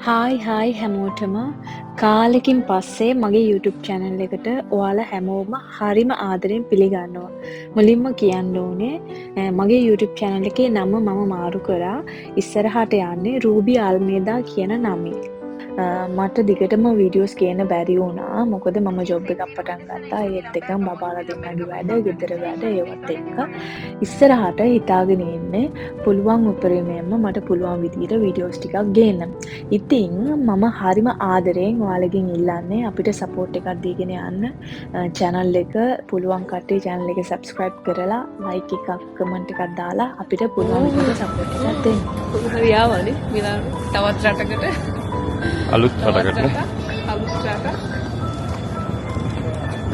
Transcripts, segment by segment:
Hi හැමෝටම කාලෙකින් පස්සේ මගේ YouTube channel එකට ඔයාලා හැමෝම හරිම ආදරෙන් පිළිගන්නවා. මුලින්ම කියන්න ඕනේ මගේ YouTube channel එකේ නම මම මාරු කරා. ඉස්සරහට යන්නේ රූබි අල්මේදා කියන නමින්. මට දිගටම වීඩියෝස් කියන්න බැරි වුණා. මොකද මම ජොබ් එකක් පටන් ගත්තා. ඒත් එක බබාලා දෙන්නගේ වැඩ, ගෙදර වැඩ ඒවත් එක්ක ඉස්සරහට හිතාගෙන ඉන්නේ පුළුවන් උපරිමයෙන්ම මට පුළුවන් විදියට වීඩියෝස් ටිකක් ගේන්න. ඉතින් මම හරිම ආදරෙන් ඔයාලගෙන් ඉල්ලන්නේ අපිට සපෝට් එකක් දීගෙන යන්න. channel එක පුළුවන් කට්ටිය channel එක subscribe කරලා like එකක් comment එකක් දාලා අපිට පුළුවන් විදියට සපෝට් එකක් දෙන්න. හරි ආවනේ මිලානෝ තවත් රටකට අලුත් රටකට අලුත් රට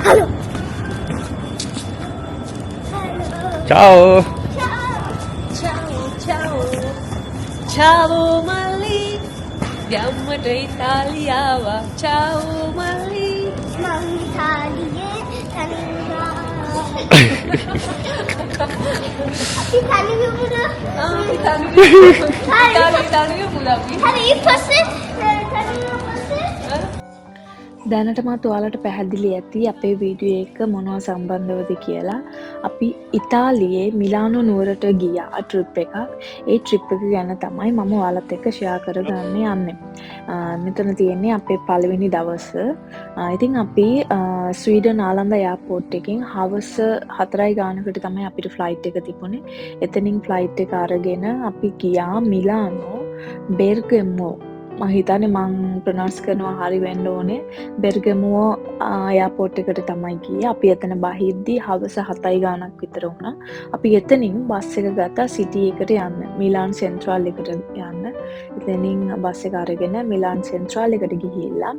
හලෝ චාෝ චාවෝ මල්ලි යම්මට ඉතාලියාව චාවෝ මල්ලි මං ඉතාලියේ තනින්වා අපි තනියමුද ඉතාලිය මුලපි හරි පස්සේ තනියම පස්සේ දැනටමත් ඔයාලට පැහැදිලි ඇති අපේ වීඩියෝ එක මොනවා සම්බන්ධවද කියලා. අපි ඉතාලියේ මිලානෝ නුවරට ගියා ට්‍රිප් එකක්. ඒ ට්‍රිප් එක ගැන තමයි මම ඔයාලත් එක්ක ෂෙයා කරගන්න යන්නේ. මෙතන තියෙන්නේ අපේ පළවෙනි දවස. ඉතින් අපි ස්වීඩන් ආලන්ද එයාපෝට් එකෙන් හවස 4 ගානකට තමයි අපිට ෆ්ලයිට් එක තිබුණේ. එතනින් ෆ්ලයිට් එක අරගෙන අපි ගියා මිලානෝ බෙර්ගමෝ. මම හිතන්නේ මං ප්‍රොනවුන්ස් කරනවා හරි වෙන්න ඕනේ. බෙර්ගමෝ එයාපෝට් එකට තමයි ගියේ. අපි එතන බහිද්දි හවස 7 ගානක් විතර වුණා. අපි එතනින් බස් එක ගත්තා සිටි එකට යන්න. මිලාන් සෙන්ට්‍රල් එකට යන්න. එතනින් බස් එක අරගෙන මිලාන් සෙන්ට්‍රල් එකට ගිහිල්ලා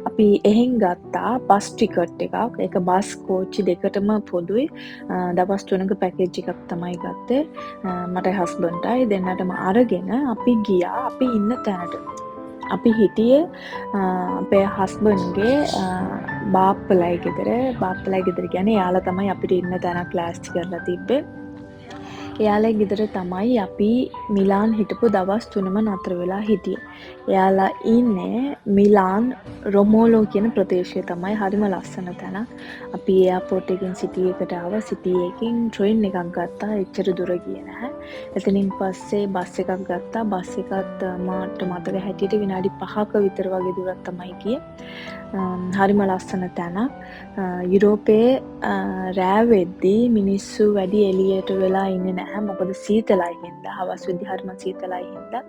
අපි එහෙන් ගත්තා බස් ටිකට් එකක්. ඒක බස් කෝච්චි දෙකටම පොදුයි. දවස් 3ක පැකේජ් එකක් තමයි ගත්තේ. මට හස්බන්ඩ්ටයි දෙන්නටම අරගෙන අපි ගියා අපි ඉන්න තැනට. අපි හිටියේ අපේ හස්බන්ඩ්ගේ බාප්පලයි ගෙදර කියන්නේ එයාලා තමයි අපිට ඉන්න තැනක් ලෑස්ති කරලා තිබ්බේ. එයාලා ගෙදර තමයි අපි මිලාන් හිටපු දවස් 3ම නතර වෙලා හිටියේ. එයාලා ඉන්නේ මිලාන් රොමෝලෝ කියන ප්‍රදේශය තමයි. හරිම ලස්සන තැනක්. අපි එයාපෝට් එකෙන් සිටි එකට ආවා. සිටි එකකින් ට්‍රේන් එකක් ගත්තා. එච්චර දුර ගියේ නැහැ. එතනින් පස්සේ බස් එකක් ගත්තා. බස් එකත් මාට මතක හැටියට විනාඩි 5ක විතර වගේ දුරක් තමයි ගියේ. හරිම ලස්සන තැනක්. යුරෝපයේ රෑ වෙද්දී මිනිස්සු වැඩි එළියට වෙලා ඉන්නේ නැහැ. මොකද සීතලයි හින්දා. හවස් වෙද්දි හරිම සීතලයි හින්දා.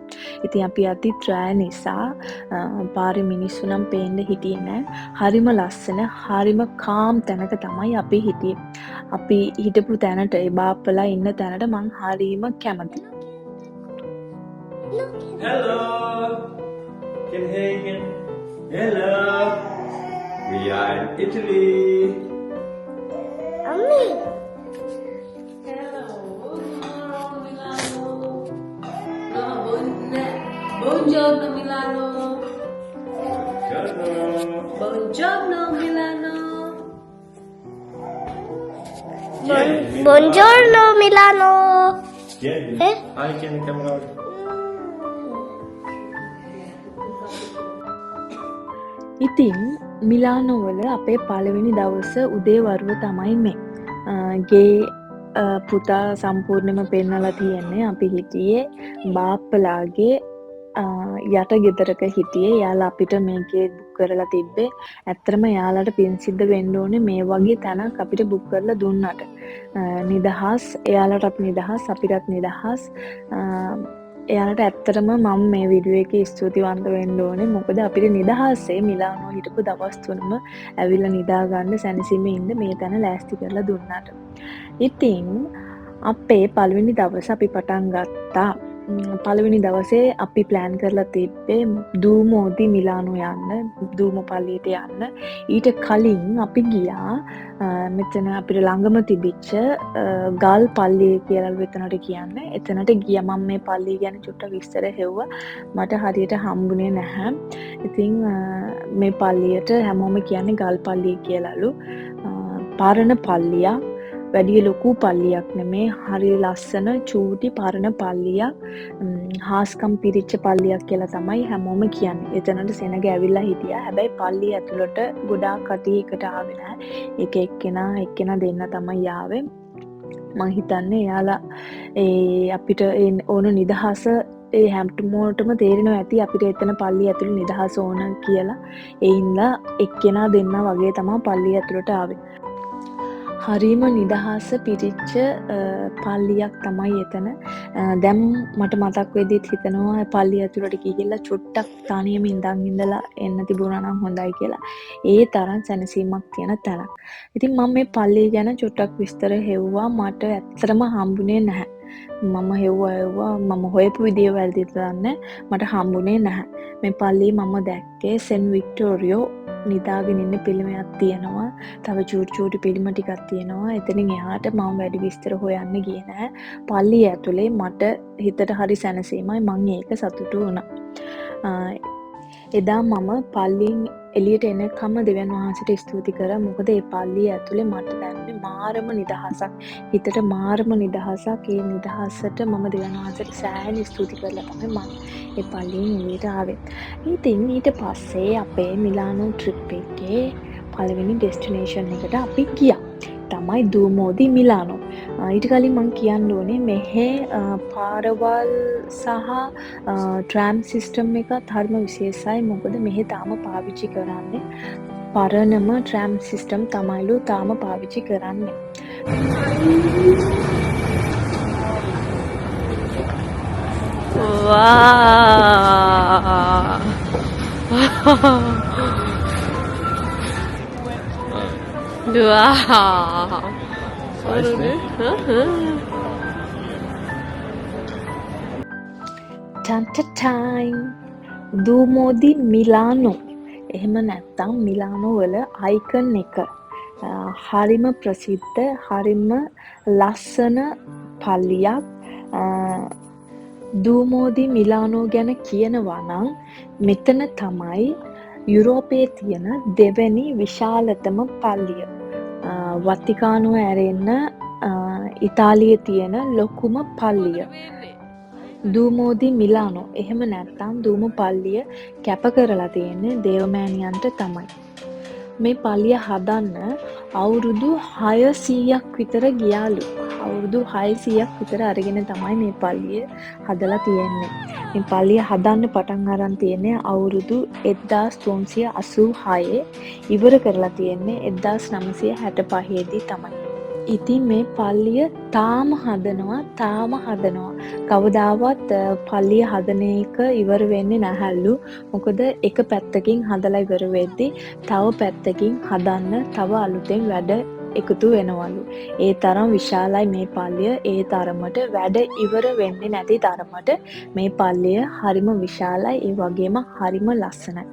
ඉතින් අපි අතිත් රෑ නිසා පාරේ මිනිස්සු නම් පේන්න හිටියේ නැහැ. හරිම ලස්සන, හරිම කාම් තැනක තමයි අපි හිටියේ. අපි හිටපු තැනට, ඒ බාප්පලා ඉන්න තැනට මං හරිම කැමතියි. Hello. Can you hear again? Hello. We are in Italy. අම්මේ Buongiorno Milano. Hello. Buongiorno Milano. Buongiorno Milano Yeah. Eh? Hi, can you come out? ඉතින් මිලානෝවල අපේ පළවෙනි දවස උදේ වරුව තමයි මේ. ගේ පුතා සම්පූර්ණයෙන්ම පෙන්නලා තියෙන්නේ. අපි හිටියේ බාප්පලාගේ යට ගෙදරක හිටියේ. එයාලා අපිට මේකේ බුක් කරලා තිබ්බේ. ඇත්තටම එයාලට පින් සිද්ධ වෙන්න ඕනේ මේ වගේ තැනක් අපිට බුක් කරලා දුන්නට. නිදහස්, එයාලටත් නිදහස්, අපිටත් නිදහස්. එයාලට ඇත්තටම මම මේ වීඩියෝ එකේ ස්තුතිවන්ත වෙන්න ඕනේ. මොකද අපිට නිදහසේ මිලානෝ හිටපු දවස් 3ම ඇවිල්ලා නිදා ගන්න සැනසීමේ ඉන්න මේ තැන ලෑස්ති කරලා දුන්නාට. ඉතින් අපේ පළවෙනි දවස අපි පටන් ගත්තා පළවෙනි දවසේ අපි ප්ලෑන් කරලා තිබ්බේ දූමෝදි මිලානෝ යන්න, දූම පල්ලියට යන්න. ඊට කලින් අපි ගියා මෙතන අපිට ළඟම තිබිච්ච ගල් පල්ලිය කියලා එතනට කියන්නේ. එතනට ගියා. මම මේ පල්ලිය ගැන චුට්ටක් විස්තර හෙව්වා. මට හරියට හම්බුනේ නැහැ. ඉතින් මේ පල්ලියට හැමෝම කියන්නේ ගල් පල්ලිය කියලාලු. පරණ පල්ලියක්. වැඩිය ලොකු පල්ලියක් නෙමේ, හරි ලස්සන චූටි පරණ පල්ලියක්. හාස්කම් පිරිච්ච පල්ලියක් කියලා තමයි හැමෝම කියන්නේ. එතනට සෙනග ඇවිල්ලා හිටියා. හැබැයි පල්ලිය ඇතුළට ගොඩාක් කටි එකට ආවේ නැහැ. එක එක්කෙනා දෙන්න තමයි ආවේ. මං හිතන්නේ එයාලා අපිට ඕන නිදහස හැම්ටමෝටම තේරෙනවා ඇති අපිට එතන පල්ලිය ඇතුළේ නිදහස ඕන කියලා. ඒ හින්දා එක්කෙනා දෙන්න වගේ තමයි පල්ලිය ඇතුළට ආවේ. හරිම නිදහස පිරිච්ච පල්ලියක් තමයි එතන. දැන් මට මතක් වෙද්දිත් හිතනවා පල්ලිය ඇතුළට ගිහිල්ලා චුට්ටක් තනියම ඉඳලා එන්න තිබුණා නම් හොඳයි කියලා. ඒ තරම් සැනසීමක් තියෙන තැනක්. ඉතින් මම මේ පල්ලිය ගැන චුට්ටක් විස්තර හෙව්වා. මට ඇත්තටම හම්බුනේ නැහැ. මම හෙව්වා මම හොයපු විදිය වැරදිද දන්නේ මට හම්බුනේ නැහැ. මේ පල්ලිය මම දැක්කේ සෙන් වික්ටෝරියෝ නිදාගෙන ඉන්න පිළිමයක් තියෙනවා. තව චූටි පිළිම ටිකක් තියෙනවා. එතනින් එහාට මම වැඩි විස්තර හොයන්න ගියේ නැහැ. පල්ලිය ඇතුලේ මට හිතට හරි සැනසීමයි. මම ඒක සතුටු වුණා. එදා මම පල්ලියෙන් එළියට එනකම් දෙවියන් වහන්සේට ස්තුති කරා. මොකද ඒ පල්ලිය ඇතුලේ මට දැනෙන්නේ මාරම නිදහසක්. හිතට මාරම නිදහසක්. ඒ නිදහසට මම දෙවියන් වහන්සේට සෑහෙන ස්තුති කරලා තමයි මම ඒ පල්ලියෙන් එළියට ආවේ. ඉතින් ඊට පස්සේ අපේ මිලානෝ ට්‍රිප් එකේ පළවෙනි ඩෙස්ටිනේෂන් එකට අපි ගියා. තමයි දූමෝදි මිලානෝ. ඊට කලින් මම කියන්න ඕනේ මෙහෙ පාරවල් සහ ට්‍රෑම් සිස්ටම් එකත් හරිම විශේෂයි. මොකද මෙහෙ තාම පාවිච්චි කරන්නේ පරණම ට්‍රෑම් සිස්ටම් තමයිලු තාම පාවිච්චි කරන්නේ. දූමෝදි මිලානෝ. එහෙම නැත්තම් මිලානෝ වල අයිකන් එක. හරිම ප්‍රසිද්ධ, හරිම ලස්සන පල්ලියක්. දූමෝදි මිලානෝ ගැන කියනවා නම් මෙතන තමයි යුරෝපයේ තියෙන දෙවැනි විශාලතම පල්ලිය. වතිකානුව ඇරෙන්න ඉතාලියේ තියෙන ලොකුම පල්ලිය. දූමෝදි මිලානෝ. එහෙම නැත්තම් දූම පල්ලිය කැප කරලා තියෙන්නේ දේවමෑණියන්ට තමයි. මේ පල්ලිය හදන්න අවුරුදු 600ක් විතර ගියාලු. අවුරුදු 600ක් විතර අරගෙන තමයි මේ පල්ලිය හදලා තියෙන්නේ. මේ පල්ලිය හදන්න පටන් අරන් තියෙන්නේ අවුරුදු 1386. ඉවර කරලා තියෙන්නේ 1965 දී තමයි. ඉතින් මේ පල්ලිය තාම හදනවා. කවදාවත් පල්ලිය හදන එක ඉවර වෙන්නේ නැහැලු. මොකද එක පැත්තකින් හදලා ඉවර වෙද්දී තව පැත්තකින් හදන්න තව අලුතෙන් වැඩ එකතු වෙනවලු. ඒ තරම් විශාලයි මේ පල්ලිය. ඒ තරමට වැඩ ඉවර වෙන්නේ නැති තරමට මේ පල්ලිය හරිම විශාලයි. ඒ වගේම හරිම ලස්සනයි.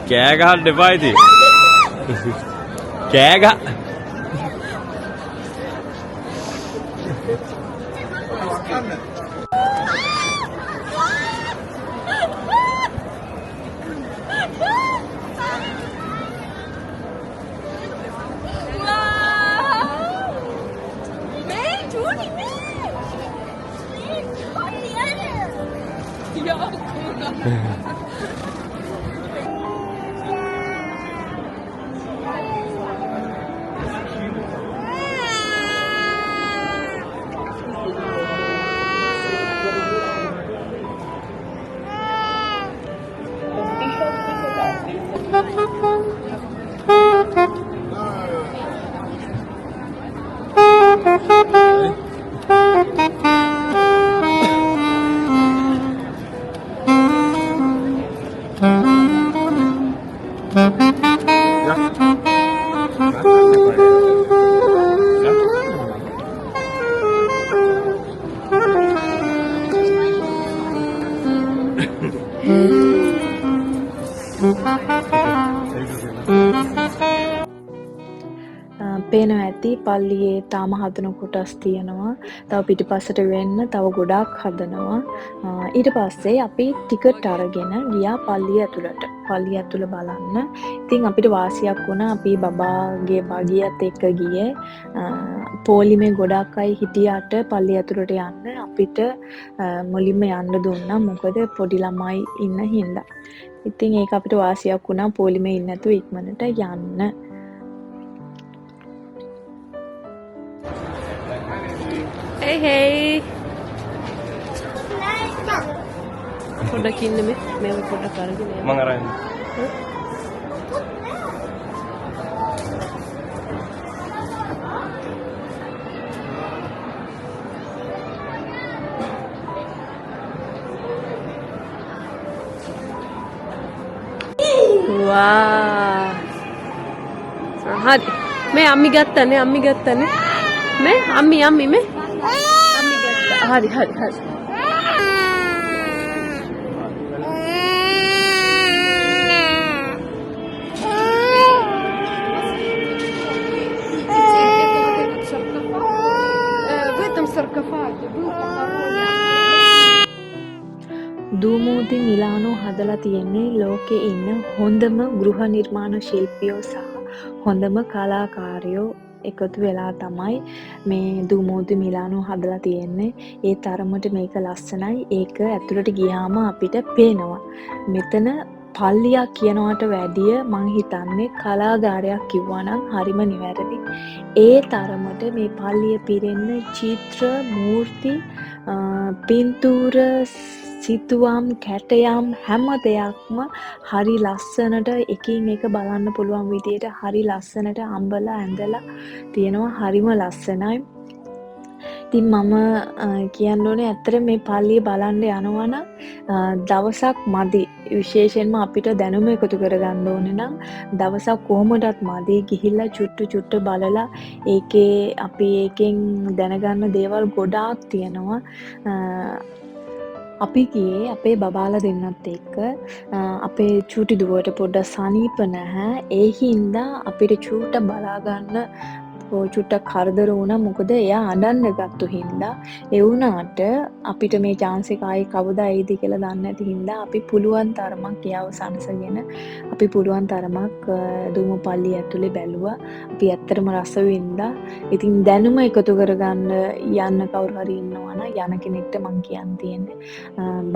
කෑ ගහන්න එපා ඉතින්. කෑ ගහ. පේනවා ඇති පල්ලියේ තාම හදන කොටස් තියෙනවා. තව පිටිපස්සට වෙන්න තව ගොඩාක් හදනවා. ඊට පස්සේ අපි ටිකට් අරගෙන ගියා පල්ලිය ඇතුළට. පල්ලිය ඇතුළ බලන්න. ඉතින් අපිට වාසියක් වුණා අපි බබාගේ බගියත් එක්ක ගියේ. පොලිමේ ගොඩාක් අය හිටියට පල්ලිය ඇතුළට යන්න අපිට මුලින්ම යන්න දුන්නා. මොකද පොඩි ළමයි ඉන්න හින්දා. ඉතින් ඒක අපිට වාසියක් වුණා පොලිමේ ඉන්න නැතුව ඉක්මනට යන්න. Hey hey. පොඩ්ඩක් ඉන්න මේ පොඩ්ඩක් අරගෙන යන්න. මං අරන්. වා. හරි. මේ අම්මි ගත්තනේ. මේ අම්මි මේ අම්මි ගත්තා. හරි. දූමෝදි මිලානෝ හදලා තියෙන්නේ ලෝකේ ඉන්න හොඳම ගෘහ නිර්මාණ ශිල්පියෝ සහ හොඳම කලාකාරයෝ එකතු වෙලා තමයි මේ දූමෝදි මිලානෝ හදලා තියෙන්නේ. ඒ තරමට මේක ලස්සනයි. ඒක ඇතුළට ගියාම අපිට පේනවා. මෙතන පල්ලියක් කියනවට වැඩිය මං හිතන්නේ කලාගාරයක් කිව්වා නම් හරිම නිවැරදි. ඒ තරමට මේ පල්ලිය පිරෙන්න චිත්‍ර, මූර්ති, පින්තූර, සිතුවම්, කැටයම් හැම දෙයක්ම හරි ලස්සනට එකින් එක බලන්න පුළුවන් විදියට හරි ලස්සනට අඹලා ඇඳලා තියෙනවා. හරිම ලස්සනයි. ඉතින් මම කියන්න ඕනේ ඇත්තට මේ පල්ලිය බලන්න යනවා නම් දවසක් මදි. විශේෂයෙන්ම අපිට දැනුම එකතු කරගන්න ඕනේ නම් දවසක් කොහොමදත් මදි. ගිහිල්ලා චුට්ටු බලලා ඒකෙන් දැනගන්න දේවල් ගොඩාක් තියෙනවා. අපි ගියේ අපේ බබාලා දෙන්නත් එක්ක. අපේ චූටි දුවට පොඩ්ඩක් සනීප නැහැ. ඒ හින්දා අපිට චූට බලාගන්න චුට්ටක් කරදර වුණා. මොකද එයා අඬන්න ගත්තු හින්දා. ඒ වුණාට අපිට මේ chance එක ආයේ කවදා එයිද කියලා දන්නේ නැති හින්දා අපි පුළුවන් තරමක් එයාව සනසගෙන අපි පුළුවන් තරමක් දුමු පල්ලිය ඇතුලේ බැලුවා. අපි ඇත්තටම රස වින්දා. ඉතින් දැනුම එකතු කරගන්න යන්න කවුරු හරි ඉන්නවා නම් යන කෙනෙක්ට මං කියන්න තියෙන්නේ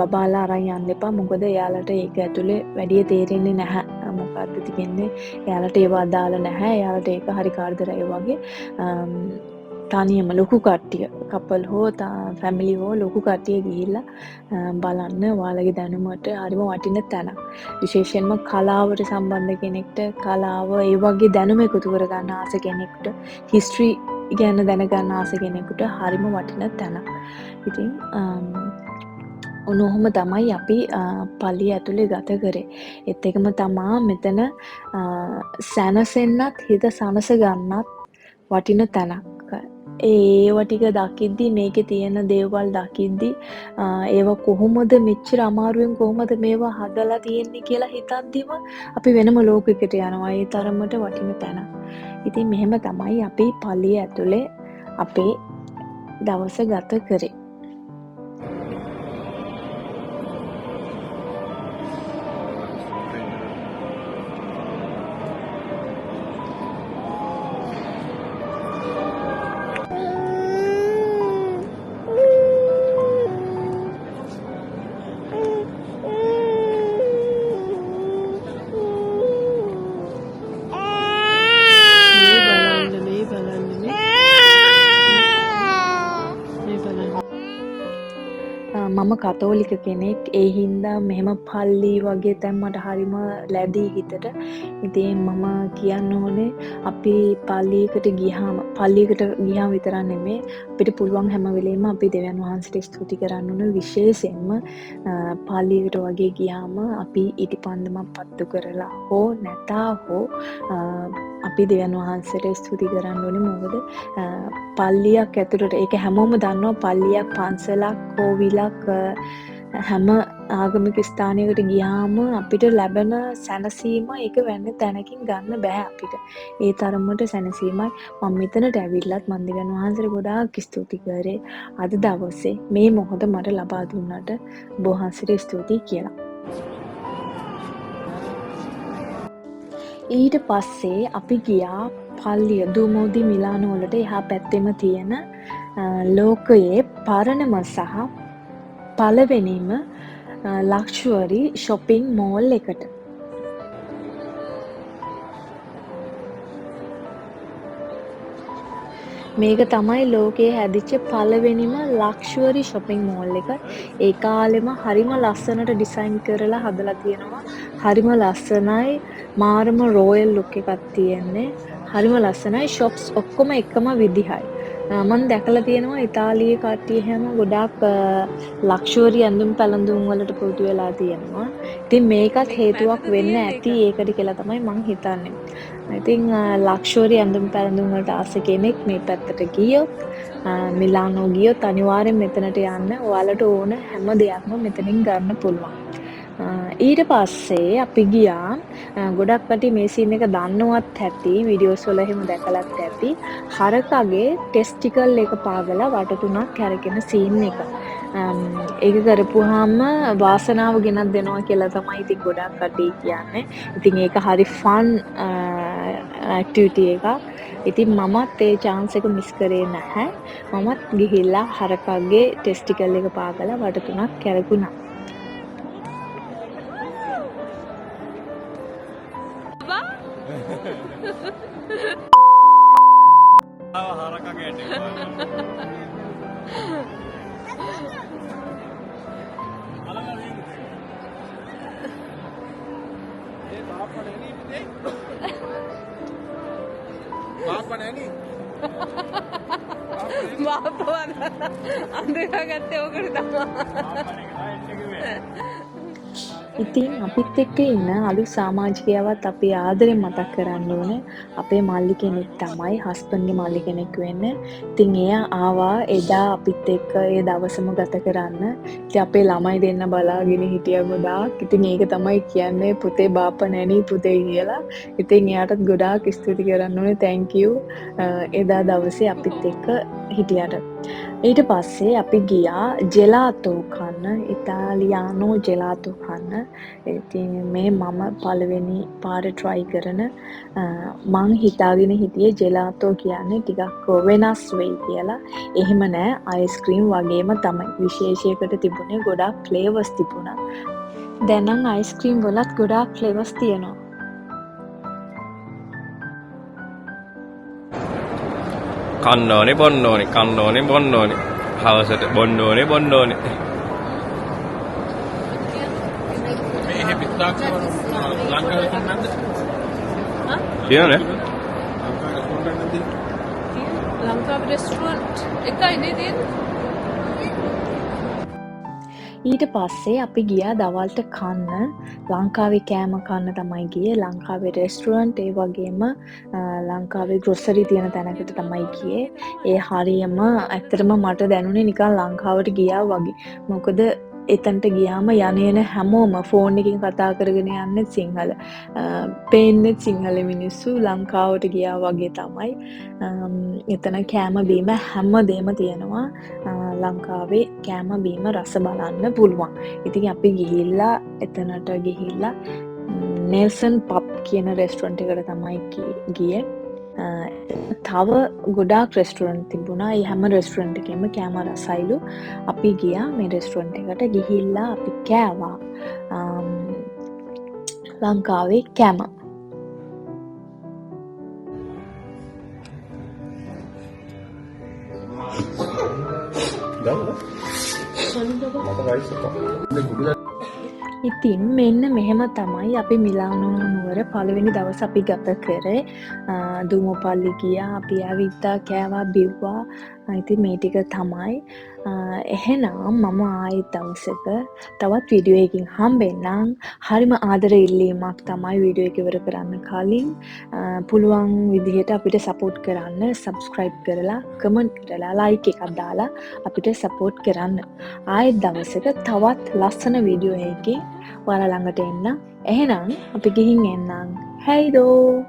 බබාලා අරන් යන්න එපා. මොකද එයාලට ඒක ඇතුලේ වැඩි තේරෙන්නේ නැහැ. මොකක්ද තියන්නේ එයාලට ඒව අදාළ නැහැ. එයාලට ඒක හරි කාර්දරය වගේ. තනියම ලොකු කට්ටිය කපල් හෝ ෆැමිලි හෝ ලොකු කට්ටිය ගිහිල්ලා බලන්න ඔයාලගේ දැනුමට හරිම වටින තැනක්. විශේෂයෙන්ම කලාවට සම්බන්ධ කෙනෙක්ට කලාව ඒ වගේ දැනුම එකතු කරගන්න ආස කෙනෙක්ට හිස්ටරි ගැන දැනගන්න ආස කෙනෙකුට හරිම වටින තැනක්. ඉතින් ඔනොහොම තමයි අපි පල්ලිය ඇතුලේ ගත කරේ. ඒත් එකම තමා මෙතන සැනසෙන්නත් හිත සනස ගන්නත් වටින තැනක්. ඒව ටික දකිද්දි මේකේ තියෙන දේවල් දකිද්දි ඒව කොහොමද මෙච්චර අමාරුවෙන් කොහොමද මේවා හදලා තියෙන්නේ කියලා හිතද්දිම අපි වෙනම ලෝකයකට යනවා. ඒ තරමට වටින තැනක්. ඉතින් මෙහෙම තමයි අපි පල්ලිය ඇතුලේ අපේ දවස ගත කරේ. මම කතෝලික කෙනෙක්. ඒ හින්දා මෙහෙම පල්ලි වගේ තැන් මට හරිම ලැබී හිතට. ඉතින් මම කියන්න ඕනේ අපි පල්ලියකට ගියාම විතරක් නෙමෙයි අපිට පුළුවන් හැම වෙලේම අපි දෙවියන් වහන්සේට ස්තුති කරන්න ඕන. විශේෂයෙන්ම පල්ලියකට වගේ ගියාම අපි ඉටිපන්දමක් පත්තු කරලා හෝ නැතා හෝ අපි දෙවියන් වහන්සේට ස්තුති කරන්න ඕනේ. මොකද පල්ලියක් ඇතුළට ඒක හැමෝම දන්නවා. පල්ලියක්, පන්සලක්, කෝවිලක් හැම ආගමික ස්ථානයකට ගියාම අපිට ලැබෙන සැනසීම ඒක වෙන තැනකින් ගන්න බෑ අපිට. ඒ තරමට සැනසීමයි මම මෙතනට ඇවිල්ලත් මන් දෙවියන් වහන්සේට ගොඩාක් ස්තුති කරේ. අද දවසේ මේ මොහොත මට ලබා දුන්නට ඔබ වහන්සේට ස්තුතියි කියලා. ඊට පස්සේ අපි ගියා පල්ලිය දුමෝදි මිලානෝ වලට එහා පැත්තෙම තියෙන ලෝකයේ පරණම සහ පළවෙනිම ලක්ෂුවරි shopping mall එකට. මේක තමයි ලෝකයේ හැදිච්ච පළවෙනිම ලක්ෂුවරි shopping mall එක. ඒ කාලෙම හරිම ලස්සනට ඩිසයින් කරලා හදලා තියෙනවා. හරිම ලස්සනයි. මාරම රෝයල් ලුක් එකක් තියෙන්නේ. හරිම ලස්සනයි. shops ඔක්කොම එකම විදිහයි. මම දැකලා තියෙනවා ඉතාලියේ කට්ටිය හැම ගොඩාක් ලක්ෂුවරි ඇඳුම් පැළඳුම් වලට පුරුදු වෙලා තියෙනවා. ඉතින් මේකත් හේතුවක් වෙන්න ඇති ඒකට කියලා තමයි මම හිතන්නේ. ඉතින් ලක්ෂුවරි ඇඳුම් පැළඳුම් වලට ආස කෙනෙක් මේ පැත්තට ගියොත් මිලානෝ ගියොත් අනිවාර්යෙන් මෙතනට යන්න. ඔයාලට ඕන හැම දෙයක්ම මෙතනින් ගන්න පුළුවන්. ඊට පස්සේ අපි ගියා ගොඩක් කටි මේ සීන් එක දන්නවත් ඇති වීඩියෝස් වල එහෙම දැකලත් ඇති හරකගේ ටෙස්ටිකල් එක පාගලා වට තුනක් කැරකෙන සීන් එක. ඒක කරපුවාම වාසනාව ගෙනත් දෙනවා කියලා තමයි ඉතින් ගොඩක් කටි කියන්නේ. ඉතින් ඒක හරි ෆන් ඇක්ටිවිටි එකක්. ඉතින් මමත් ඒ chance එක මිස් කරේ නැහැ. මමත් ගිහිල්ලා හරකගේ ටෙස්ටිකල් එක පාගලා වට තුනක් කැරකුණා. ඉතින් අපිත් එක්ක ඉන්න අලුත් සමාජිකයවත් අපි ආදරෙන් මතක් කරන්න ඕනේ. අපේ මල්ලි කෙනෙක් තමයි හස්බන්ඩ්ගේ මල්ලි කෙනෙක් වෙන්නේ. ඉතින් එයා ආවා එදා අපිත් එක්ක ඒ දවසම ගත කරන්න. ඉතින් අපේ ළමයි දෙන්න බලාගෙන හිටියා ගොඩාක්. ඉතින් ඒක තමයි කියන්නේ පුතේ බාප්පා නැණි පුතේ කියලා. ඉතින් එයාටත් ගොඩාක් ස්තුති කරන්න ඕනේ. thank you. එදා දවසේ අපිත් එක්ක හිටියට. ඊට පස්සේ අපි ගියා ජෙලාතෝ කන්න. ඉතාලියානෝ ජෙලාතෝ කන්න. ඉතින් මේ මම පළවෙනි පාරේ try කරන මං හිතාගෙන හිටියේ ජෙලාතෝ කියන්නේ ටිකක් වෙනස් වෙයි කියලා. එහෙම නෑ අයිස්ක්‍රීම් වගේම තමයි. විශේෂයකට තිබුණේ ගොඩාක් ෆ්ලේවර්ස් තිබුණා. දැන් නම් අයිස්ක්‍රීම් වලත් ගොඩාක් ෆ්ලේවර්ස් තියෙනවා. කන්න ඕනේ බොන්න ඕනේ කන්න ඕනේ බොන්න ඕනේ හවසට බොන්න ඕනේ බොන්න ඕනේ මේ පිටාක් ලංකාවේ කන්නද කියනනේ ලංකාවේ රෙස්ටුරන්ට් එකයි නේ තියෙන්නේ. ඊට පස්සේ අපි ගියා දවල්ට කන්න. ලංකාවේ කෑම කන්න තමයි ගියේ. ලංකාවේ රෙස්ටුරන්ට් ඒ වගේම ලංකාවේ ග්‍රොසරි තියෙන තැනකට තමයි ගියේ. ඒ හරියම ඇත්තටම මට දැනුනේ නිකන් ලංකාවට ගියා වගේ. මොකද එතනට ගියාම යන හැමෝම ෆෝන් එකකින් කතා කරගෙන යන්නේ සිංහල. පේන්නේ සිංහල මිනිස්සු. ලංකාවට ගියා වගේ තමයි. එතන කෑම බීම හැමදේම තියෙනවා. ලංකාවේ කෑම බීම රස බලන්න පුළුවන්. ඉතින් අපි ගිහිල්ලා එතනට ගිහිල්ලා නෙල්සන් පබ් කියන රෙස්ටුරන්ට් එකට තමයි ගියේ. තව ගොඩාක් රෙස්ටුරන්ට් තිබුණා. ඒ හැම රෙස්ටුරන්ට් එකෙම කෑම රසයිලු. අපි ගියා මේ රෙස්ටුරන්ට් එකට. ගිහිල්ලා අපි කෑවා ලංකාවේ කෑම. ඉතින් මෙන්න මෙහෙම තමයි අපි මිලානෝ නුවර පළවෙනි දවස් අපි ගත කරේ. දුමෝපල්ලි ගියා. අපි ඇවිත්තා කෑවා බිව්වා. ඉතින් මේ ටික තමයි. එහෙනම් මම ආයෙත් දවසක තවත් වීඩියෝ එකකින් හම්බෙන්නම්. හරිම ආදර ඉල්ලීමක් තමයි වීඩියෝ එක ඉවර කරන්න කලින් පුළුවන් විදිහට අපිට සපෝට් කරන්න, subscribe කරලා, comment කරලා, like එකක් දාලා අපිට සපෝට් කරන්න. ආයෙත් දවසක තවත් ලස්සන වීඩියෝ එකකින් ඔයාලා ළඟට එන්න. එහෙනම් අපි ගිහින් එන්නම්. Hey දෝ